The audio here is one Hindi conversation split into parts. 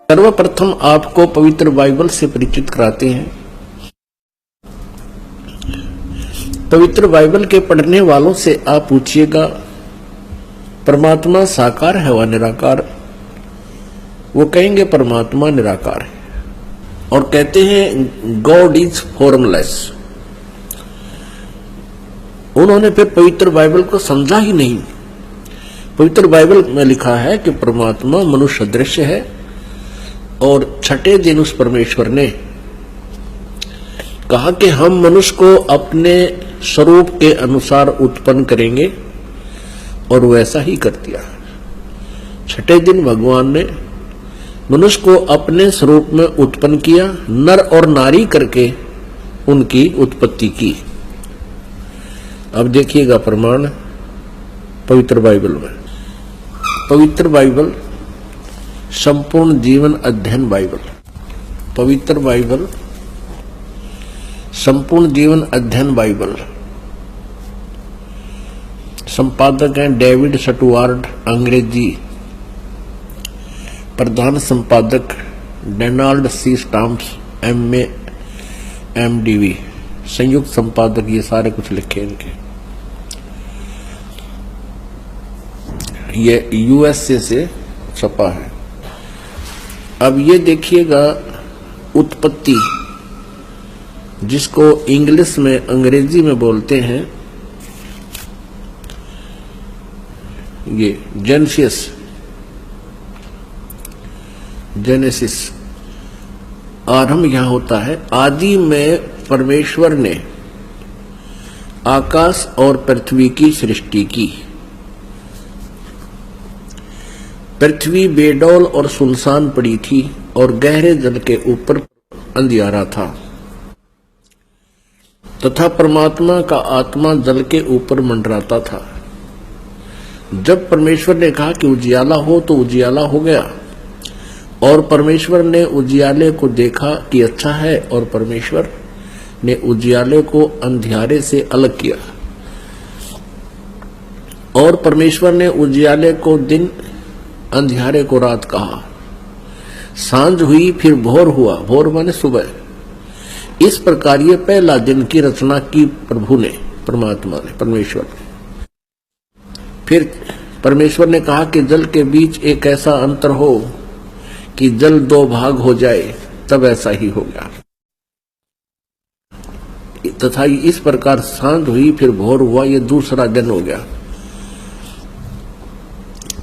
सर्वप्रथम आपको पवित्र बाइबल से परिचित कराते हैं। पवित्र बाइबल के पढ़ने वालों से आप पूछिएगा परमात्मा साकार है व निराकार? वो कहेंगे परमात्मा निराकार है और कहते हैं गॉड इज फॉर्मलेस। उन्होंने फिर पवित्र बाइबल को समझा ही नहीं। पवित्र बाइबल में लिखा है कि परमात्मा मनुष्य दृश्य है और छठे दिन उस परमेश्वर ने कहा कि हम मनुष्य को अपने स्वरूप के अनुसार उत्पन्न करेंगे और वैसा ही कर दिया। छठे दिन भगवान ने मनुष्य को अपने स्वरूप में उत्पन्न किया, नर और नारी करके उनकी उत्पत्ति की। अब देखिएगा प्रमाण पवित्र बाइबल में। पवित्र बाइबल संपूर्ण जीवन अध्ययन बाइबल। पवित्र बाइबल संपूर्ण जीवन अध्ययन बाइबल। संपादक हैं डेविड स्टुअर्ट, अंग्रेजी। प्रधान संपादक Donald C Stamps, MA MDV। संयुक्त संपादक ये सारे कुछ लिखे इनके। ये USA से छपा है। अब ये देखिएगा उत्पत्ति, जिसको इंग्लिश में अंग्रेजी में बोलते हैं ये जेनेसिस। आरंभ यहां होता है। आदि में परमेश्वर ने आकाश और पृथ्वी की सृष्टि की। पृथ्वी बेडौल और सुनसान पड़ी थी और गहरे जल के ऊपर अंधियारा था तथा परमात्मा का आत्मा जल के ऊपर मंडराता था। जब परमेश्वर ने कहा कि उजियाला हो तो उजियाला हो गया और परमेश्वर ने उजियाले को देखा कि अच्छा है और परमेश्वर ने उजियाले को अंधियारे से अलग किया और परमेश्वर ने उजियाले को दिन, अंधियारे को रात कहा। सांझ हुई फिर भोर हुआ। भोर माने सुबह। इस प्रकार ये पहला दिन की रचना की प्रभु ने, परमात्मा ने, परमेश्वर ने। फिर परमेश्वर ने कहा कि जल के बीच एक ऐसा अंतर हो कि जल दो भाग हो जाए, तब ऐसा ही हो गया। तथा इस प्रकार सांझ हुई फिर भोर हुआ, ये दूसरा दिन हो गया।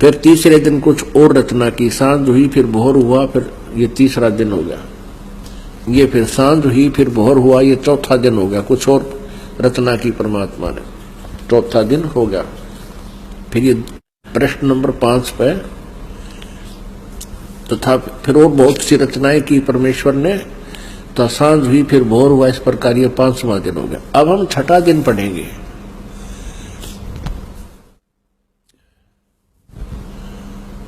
फिर तीसरे दिन कुछ और रचना की। सांझ हुई फिर भोर हुआ, फिर ये तीसरा दिन हो गया। ये फिर सांझ हुई फिर भोर हुआ, ये चौथा दिन हो गया। कुछ और रचना की परमात्मा ने, चौथा दिन हो गया। फिर ये प्रश्न नंबर 5 पे तथा फिर और बहुत सी रचनाएं की परमेश्वर ने। तो सांझ हुई फिर भोर हुआ, इस प्रकार ये 5वां दिन हो गया। अब हम छठा दिन पढ़ेंगे।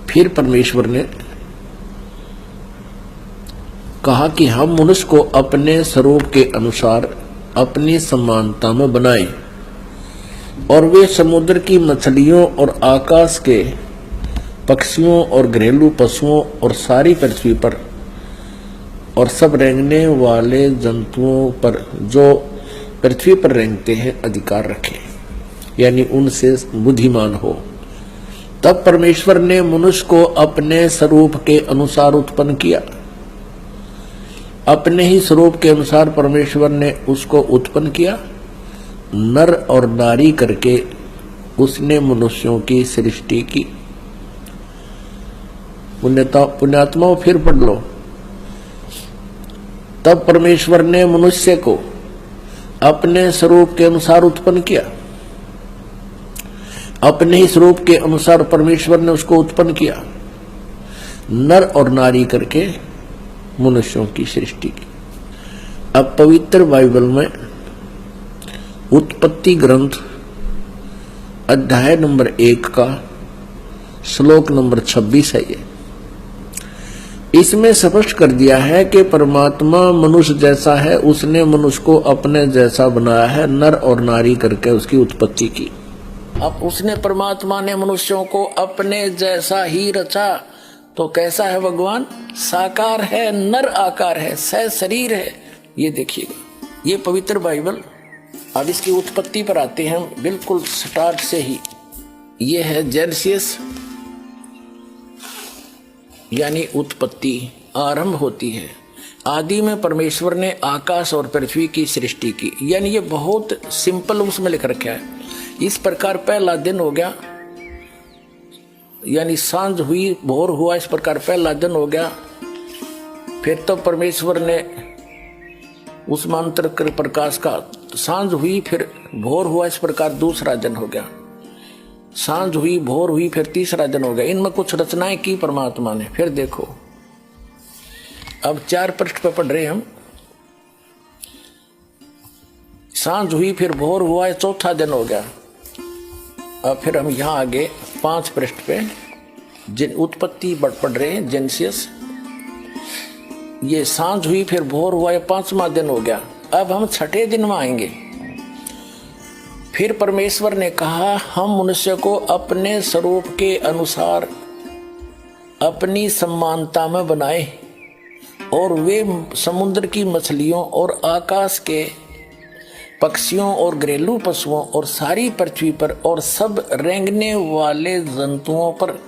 फिर परमेश्वर ने कहा कि हम मनुष्य को अपने स्वरूप के अनुसार अपनी समानता में बनाएं और वे समुद्र की मछलियों और आकाश के पक्षियों और घरेलू पशुओं और सारी पृथ्वी पर और सब रेंगने वाले जंतुओं पर जो पृथ्वी पर रेंगते हैं अधिकार रखें, यानी उनसे बुद्धिमान हो। तब परमेश्वर ने मनुष्य को अपने स्वरूप के अनुसार उत्पन्न किया। अपने ही स्वरूप के अनुसार परमेश्वर ने उसको उत्पन्न किया, नर और नारी करके उसने मनुष्यों की सृष्टि की। पुण्यात्माओं फिर पढ़ लो। तब परमेश्वर ने मनुष्य को अपने स्वरूप के अनुसार उत्पन्न किया। अपने ही स्वरूप के अनुसार परमेश्वर ने उसको उत्पन्न किया, नर और नारी करके मनुष्यों की सृष्टि की। अब पवित्र बाइबल में उत्पत्ति ग्रंथ अध्याय नंबर 1 का श्लोक नंबर 26 है। ये इसमें स्पष्ट कर दिया है कि परमात्मा मनुष्य जैसा है, उसने मनुष्य को अपने जैसा बनाया है, नर और नारी करके उसकी उत्पत्ति की। अब उसने, परमात्मा ने मनुष्यों को अपने जैसा ही रचा, तो कैसा है भगवान? साकार है, नर आकार है, शरीर है। ये देखिएगा, ये पवित्र बाइबल। अब इसकी उत्पत्ति पर आते हैं हम बिल्कुल स्टार्ट से ही। ये है जेनेसिस, यानी उत्पत्ति, आरंभ होती है। आदि में परमेश्वर ने आकाश और पृथ्वी की सृष्टि की, यानी ये बहुत सिंपल उसमें लिख रखा है। इस प्रकार पहला दिन हो गया, यानी सांझ हुई, भोर हुआ, इस प्रकार पहला दिन हो गया। फिर तो परमेश्वर ने उस मंत्र कर प्रकाश का, सांझ हुई फिर भोर हुआ, इस प्रकार दूसरा दिन हो गया। सांझ हुई, भोर हुई, फिर तीसरा दिन हो गया। इनमें कुछ रचनाएं की परमात्मा ने। फिर देखो, अब 4 पृष्ठ पे पढ़ रहे हम। सांझ हुई फिर भोर हुआ, चौथा दिन हो गया। अब फिर हम यहाँ आगे 5 पृष्ठ पे जिन उत्पत्ति पढ़ रहे हैं, जेनेसिस। ये सांझ हुई फिर भोर हुआ, ये 5वां दिन हो गया। अब हम 6ठे दिन में आएंगे। फिर परमेश्वर ने कहा, हम मनुष्य को अपने स्वरूप के अनुसार अपनी समानता में बनाए, और वे समुद्र की मछलियों और आकाश के पक्षियों और घरेलू पशुओं और सारी पृथ्वी पर और सब रेंगने वाले जंतुओं पर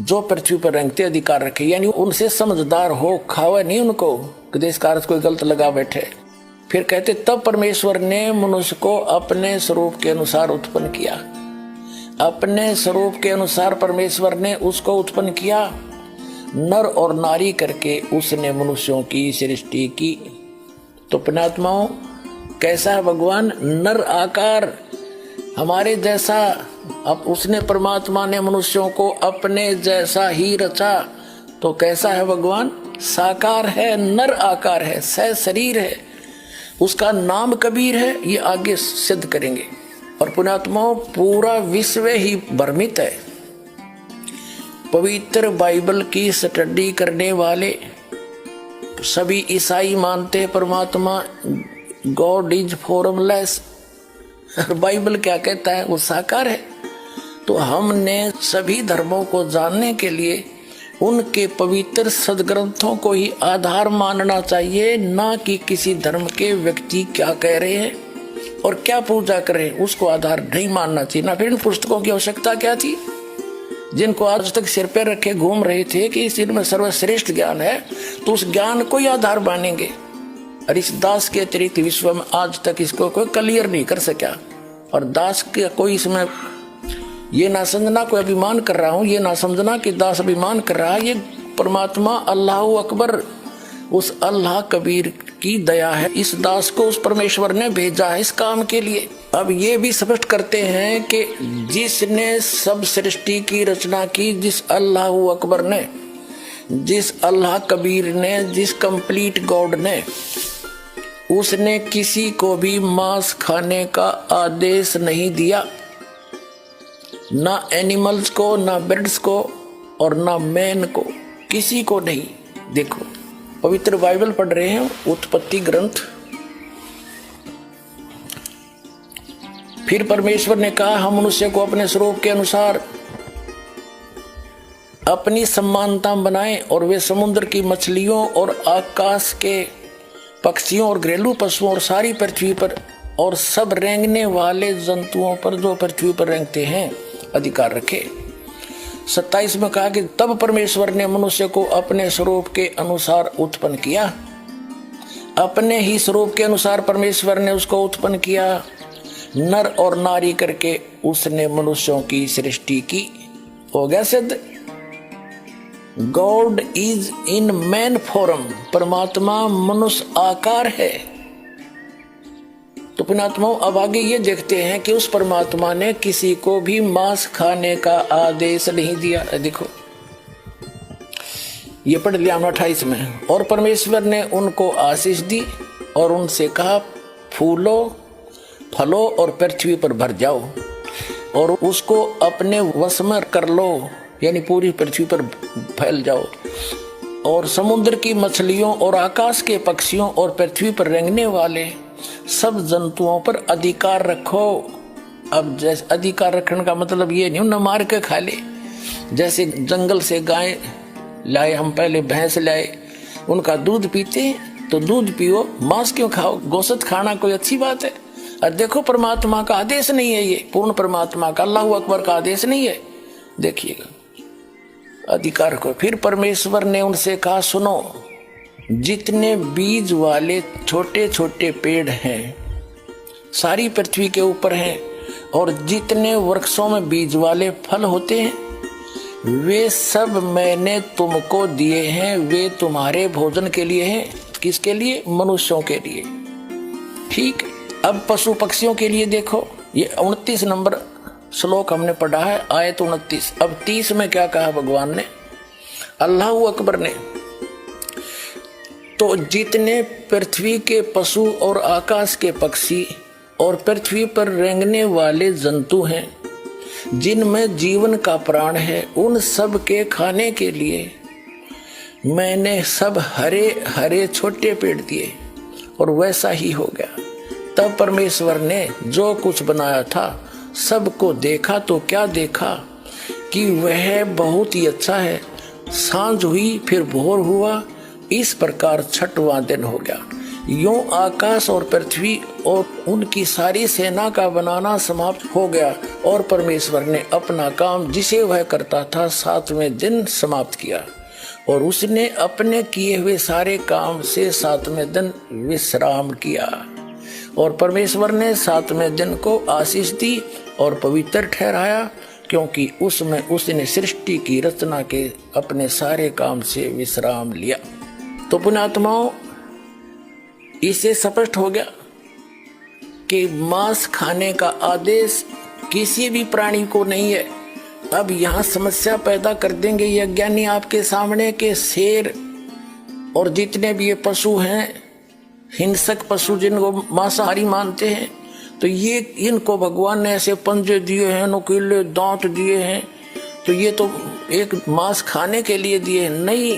जो पृथ्वी पर रेंगते अधिकार रखे। यानी उनसे समझदार हो, खावे नहीं उनको कि देश कार्य कोई गलत लगा बैठे। फिर कहते, तब परमेश्वर ने मनुष्य को अपने स्वरूप के अनुसार उत्पन्न किया। अपने स्वरूप के अनुसार परमेश्वर ने उसको उत्पन्न किया, नर और नारी करके उसने मनुष्यों की सृष्टि की। तो पुण्यात्माओं, कैसा है भगवान? नर आकार, हमारे जैसा। अब उसने, परमात्मा ने मनुष्यों को अपने जैसा ही रचा। तो कैसा है भगवान? साकार है, नर आकार है, शरीर है। उसका नाम कबीर है, ये आगे सिद्ध करेंगे। और पुण्यात्माओं, पूरा विश्व ही भ्रमित है। पवित्र बाइबल की स्टडी करने वाले सभी ईसाई मानते हैं परमात्मा गॉड इज फॉर्मलेस। बाइबल क्या कहता है? वो साकार है। तो हमने सभी धर्मों को जानने के लिए उनके पवित्र सदग्रंथों को ही आधार मानना चाहिए, ना कि किसी धर्म के व्यक्ति क्या कह रहे हैं और क्या पूजा कर रहे हैं उसको आधार नहीं मानना चाहिए। ना फिर इन पुस्तकों की आवश्यकता क्या थी, जिनको आज तक सिर पर रखे घूम रहे थे कि इस में सर्वश्रेष्ठ ज्ञान है, तो उस ज्ञान को ही आधार मानेंगे। और इस दास के अतिरिक्त विश्व में आज तक इसको कोई क्लियर नहीं कर सका। और दास के कोई इसमें ये ना समझना कोई अभिमान कर रहा हूं, ये ना समझना कि दास अभिमान कर रहा है। ये परमात्मा अल्लाह अकबर, उस अल्लाह कबीर की दया है। इस दास को उस परमेश्वर ने भेजा है इस काम के लिए। अब ये भी स्पष्ट करते हैं कि जिसने सब सृष्टि की रचना की, जिस अल्लाह अकबर ने, जिस अल्लाह कबीर ने, जिस कंप्लीट गॉड ने, उसने किसी को भी मांस खाने का आदेश नहीं दिया, ना एनिमल्स को, ना बर्ड्स को, और ना मैन को, किसी को नहीं। देखो, पवित्र बाइबल पढ़ रहे हैं, उत्पत्ति ग्रंथ। फिर परमेश्वर ने कहा, हम मनुष्य को अपने स्वरूप के अनुसार अपनी समानता बनाएं, और वे समुद्र की मछलियों और आकाश के पक्षियों और घरेलू पशुओं और सारी पृथ्वी पर और सब रेंगने वाले जंतुओं पर जो पृथ्वी पर रेंगते हैं अधिकार रखे। 27 में कहा कि तब परमेश्वर ने मनुष्य को अपने स्वरूप के अनुसार उत्पन्न किया। अपने ही स्वरूप के अनुसार परमेश्वर ने उसको उत्पन्न किया, नर और नारी करके उसने मनुष्यों की सृष्टि की। हो गया सिद्ध। God is in man form, परमात्मा मनुष्य आकार है। तो पुण्यात्माओं, अब आगे ये देखते हैं कि उस परमात्मा ने किसी को भी मांस खाने का आदेश नहीं दिया। देखो, ये पढ़ लिया हमने 28 में। और परमेश्वर ने उनको आशीष दी और उनसे कहा, फूलो, फलो और पृथ्वी पर भर जाओ और उसको अपने वश में कर लो, यानी पूरी पृथ्वी पर फैल जाओ, और समुद्र की मछलियों और आकाश के पक्षियों और पृथ्वी पर रेंगने वाले सब जंतुओं पर अधिकार रखो। अब जैसे अधिकार रखने का मतलब ये नहीं न मार के खा ले, जैसे जंगल से गाय लाए, हम पहले भैंस लाए, उनका दूध पीते हैं, तो दूध पियो, मांस क्यों खाओ? गोश्त खाना कोई अच्छी बात है? और देखो परमात्मा का आदेश नहीं है, ये पूर्ण परमात्मा का अल्लाह अकबर का आदेश नहीं है। देखिएगा अधिकार को। फिर परमेश्वर ने उनसे कहा, सुनो, जितने बीज वाले छोटे छोटे पेड़ हैं सारी पृथ्वी के ऊपर हैं, और जितने वृक्षों में बीज वाले फल होते हैं वे सब मैंने तुमको दिए हैं, वे तुम्हारे भोजन के लिए हैं। किसके लिए? मनुष्यों के लिए। ठीक। अब पशु पक्षियों के लिए देखो, ये 29 नंबर श्लोक हमने पढ़ा है, आयत 29। अब 30 में क्या कहा भगवान ने, अल्लाह अकबर ने, तो जितने पृथ्वी के पशु और आकाश के पक्षी और पृथ्वी पर रेंगने वाले जंतु हैं, जिनमें जीवन का प्राण है, उन सब के खाने के लिए मैंने सब हरे हरे छोटे पेड़ दिए। और वैसा ही हो गया। तब परमेश्वर ने जो कुछ बनाया था सबको देखा, तो क्या देखा कि वह बहुत ही अच्छा है। सांझ हुई, फिर भोर हुआ, इस प्रकार छठवां दिन हो गया। यूं आकाश और पृथ्वी और उनकी सारी सेना का बनाना समाप्त हो गया, और परमेश्वर ने अपना काम जिसे वह करता था 7वें दिन समाप्त किया, और उसने अपने किए हुए सारे काम से 7वें दिन विश्राम किया। और परमेश्वर ने 7वें दिन को आशीष दी और पवित्र ठहराया, क्योंकि उसमें उसने सृष्टि की रचना के अपने सारे काम से विश्राम लिया। तो पुण्यात्माओं, इससे स्पष्ट हो गया कि मांस खाने का आदेश किसी भी प्राणी को नहीं है। अब यहाँ समस्या पैदा कर देंगे ये अज्ञानी आपके सामने के शेर और जितने भी ये पशु हैं, हिंसक पशु जिनको मांसाहारी मानते हैं, तो ये इनको भगवान ने ऐसे पंजे दिए हैं, नुकीले दांत दिए हैं, तो ये तो एक मांस खाने के लिए दिए हैं। नहीं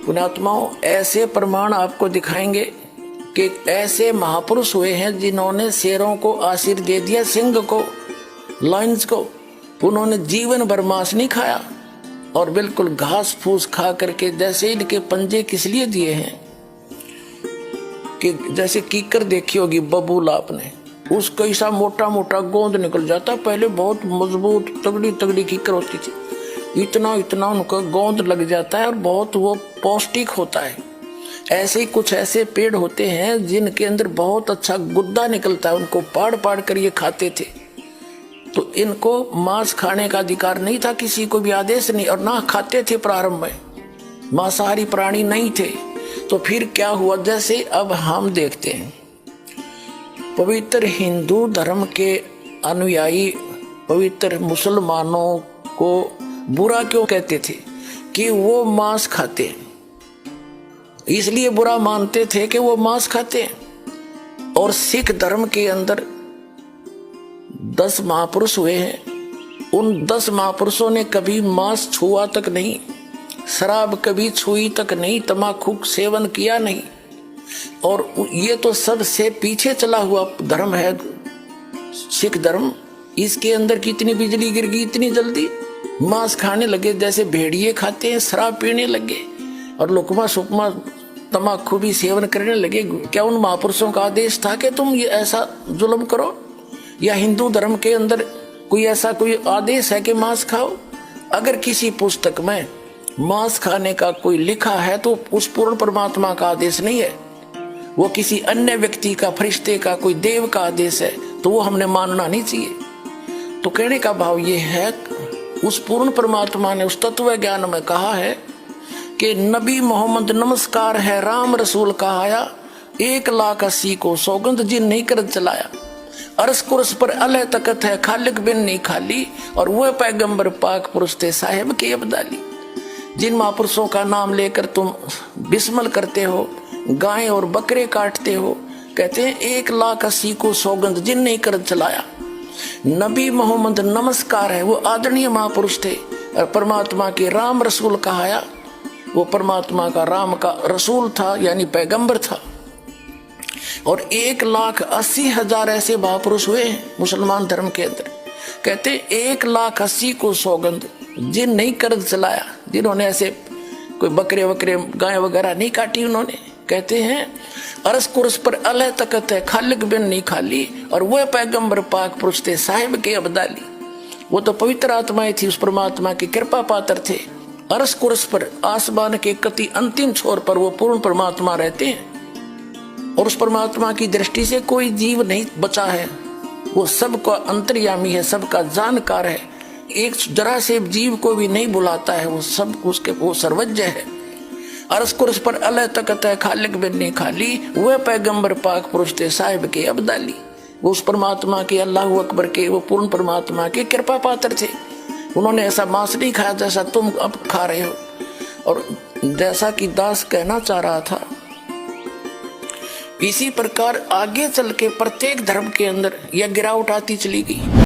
पुण्यात्माओं, ऐसे प्रमाण आपको दिखाएंगे कि ऐसे महापुरुष हुए हैं जिन्होंने शेरों को आशीर्वाद दे दिया, सिंह को, लायंस को, उन्होंने जीवन भर मांस नहीं खाया और बिल्कुल घास फूस खा करके, जैसे इनके पंजे किस लिए दिए हैं कि जैसे कीकर देखी होगी बबूल आपने, उसका ऐसा मोटा मोटा गोंद निकल जाता। पहले बहुत मजबूत तगड़ी तगड़ी कीकर होती थी, इतना इतना उनका गोंद लग जाता है और बहुत वो पौष्टिक होता है। ऐसे ही कुछ ऐसे पेड़ होते हैं जिनके अंदर बहुत अच्छा गुद्दा निकलता है, उनको पाड़ पाड़ कर ये खाते थे। तो इनको मांस खाने का अधिकार नहीं था, किसी को भी आदेश नहीं, और ना खाते थे। प्रारंभ में मांसाहारी प्राणी नहीं थे। तो फिर क्या हुआ, जैसे अब हम देखते हैं पवित्र हिंदू धर्म के अनुयायी पवित्र मुसलमानों को बुरा क्यों कहते थे कि वो मांस खाते हैं, इसलिए बुरा मानते थे कि वो मांस खाते हैं। और सिख धर्म के अंदर 10 महापुरुष हुए हैं, उन 10 महापुरुषों ने कभी मांस छुआ तक नहीं, शराब कभी छुई तक नहीं, तम्बाकू सेवन किया नहीं। और ये तो सबसे पीछे चला हुआ धर्म है सिख धर्म। इसके अंदर कितनी बिजली गिर गई इतनी जल्दी, मांस खाने लगे, जैसे भेड़िए खाते हैं, शराब पीने लगे और लुकमा सुकमा तम्बाकू भी सेवन करने लगे। क्या उन महापुरुषों का आदेश था कि तुम ये ऐसा जुल्म करो? या हिंदू धर्म के अंदर कोई ऐसा कोई आदेश है कि मांस खाओ? अगर किसी पुस्तक में मांस खाने का कोई लिखा है तो उस पूर्ण परमात्मा का आदेश नहीं है, वो किसी अन्य व्यक्ति का, फरिश्ते का, कोई देव का आदेश है, तो वो हमने मानना नहीं चाहिए। तो कहने का भाव ये है, उस पूर्ण परमात्मा ने उस तत्व ज्ञान में कहा है कि नबी मोहम्मद नमस्कार है, राम रसूल कहाया, 1,80,000 को सौगंध जिन नहीं कर चलाया, अरस कुरस पर अलह तकत है, खालिक बिन नहीं खाली, और वह पैगंबर पाक पुरुष थे साहिब के अब्दाली। जिन महापुरुषों का नाम लेकर तुम बिस्मल करते हो, गाय और बकरे काटते हो, कहते हैं 1,80,000 को सौगंध जिन नहीं कर चलाया। नबी मोहम्मद नमस्कार है, वो आदरणीय महापुरुष थे, और परमात्मा के राम रसूल कहाया, वो परमात्मा का राम का रसूल था, यानी पैगंबर था। और 1,80,000 ऐसे महापुरुष हुए हैं मुसलमान धर्म के अंदर। कहते 1,80,000 को सौगंध जिन नहीं कर्ज चलाया, जिन्होंने ऐसे कोई बकरे वकरे गाय वगैरह नहीं काटी उन्होंने, कहते हैं अरस कुरस पर अलह तकत है खालिक बिन नहीं खाली, और वह पैगंबर पाक पुरुष थे साहिब के अब्दाली। वो तो पवित्र आत्माएं थी, उस परमात्मा की कृपा पात्र थे। अरस कुरस पर आसमान के कति अंतिम छोर पर वो पूर्ण परमात्मा रहते हैं, और उस परमात्मा की दृष्टि से कोई जीव नहीं बचा है। वो सबका अंतर्यामी है, सबका जानकार है, एक जरा से जीव को भी नहीं बुलाता है, वो सब उसके वो सर्वज्ञ है। अरस कुरस पर अलह तकत है खालिक बिन नहीं खाली, वह पैगंबर पाक पुरुष थे साहिब के अब्दाली। वो उस परमात्मा के अल्लाह अकबर के वो पूर्ण परमात्मा के कृपा पात्र थे। उन्होंने ऐसा मांस नहीं खाया जैसा तुम अब खा रहे हो। और जैसा कि दास कहना चाह रहा था, इसी प्रकार आगे चल के प्रत्येक धर्म के अंदर यह गिरावट आती चली गई।